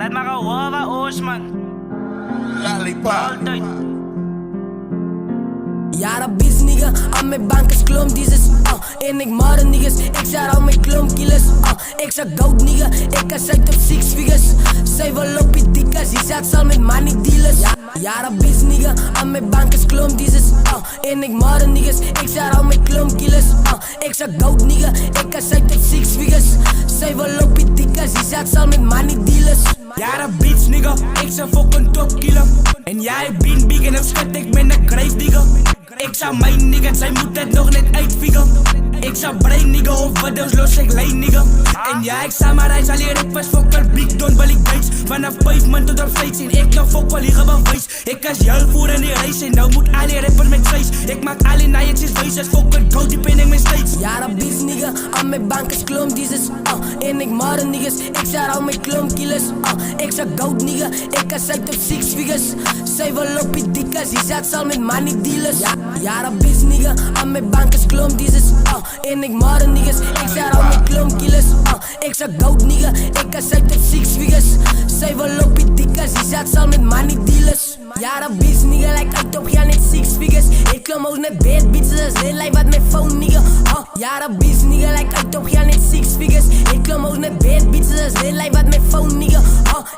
Laat maar horen, Oosman. Altijd. Jara bis nigga, aan mijn bank is klom dieses en ik maren niggas, ik zag al mijn klom killers ik zag goud nigga, ik kan zuid op 6 figures. Zij wil op je dikkas, die zat zal met money dealers. Jara bis nigga, aan mijn bank is klom dieses en ik maren niggas, ik zag al mijn klom killers ik zag goud nigga, ik kan zuid op 6 figures. Zij wil op je dikkas, die zat zal met money dealers. Jara beats nigga, ik zou fucking top killer. En jij bent big en op schat, ik ben een grave digger. Ik zou mijn nigga, zij moet het nog net uitfiggen. Ik zou brain nigga, of wat dus los ik lijn nigga. En ja, ik zou maar reis, alleen ik was fucker big don wil ik bijs. Vanaf pavement tot op steeds en ik nog fuck wel liggen bewijs. Ik als jou voor in die reis en nou moet alle rappers met vlees. Ik maak alle nijetjes wijs, als fucker goud die pen in mijn steeds. Jara bis nigga, aan mijn bank is klom dieses en ik maren niggas, ik zag al mijn klom killers ik zag goud nigga, ik kan zuid op 6 figures. Zij wil op je dikkas, die zat zal met money dealers. Jara bis nigga, aan mijn bank is klom dieses en ik maren niggas, ik zag al mijn klom killers ik zag goud nigga, ik kan zuid op 6 figures. Zij wil op je dikkas, die zat zal met money dealers. Jara bis nigga, like uit op gaan net 6 figures. Ik klom ook net bad bitches, als dit lijkt wat mijn phone nigga Jara bis nigga, like uit op gaan net 6 figures. Ik klom ook net bad bitches, als dit lijkt wat mijn phone nigga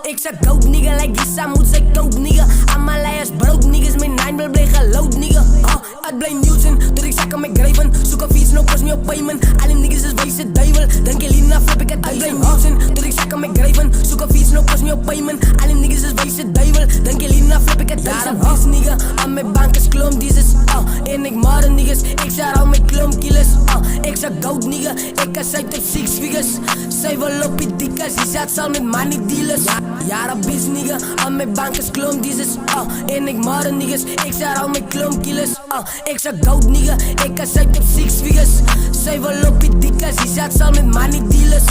ik zag goud nigga, like Gissa moet zij koop nigga. Aan mijn lijers broke niggas, mijn 9 wil blij gelood nigga het blij Newton, door ik zakken met graven. Zoek een fiets, no kost me op payment. Alle niggas is wijze duivel, denk je Lina flip ik het uit blij Newton, door ik zakken met graven. Zoek een fiets, no kost me op payment. Alle niggas is wijze duivel, denk je Lina flip ik het uit. Jara bis nigga, aan mijn bank is klom dieses en ik maren niggas, ik zag al mijn klom killers ik zag goud nigga, ik kan zuid op 6 figures. Zij wil op je dikkas, die zat zal met money dealers. Jara bis nigga, aan mijn bank is klom dieses en ik maren niggas, ik zag al mijn klom killers ik zag goud nigga, ik kan zuid op 6 figures. Zij wil op je dikkas, die zat zal met money dealers.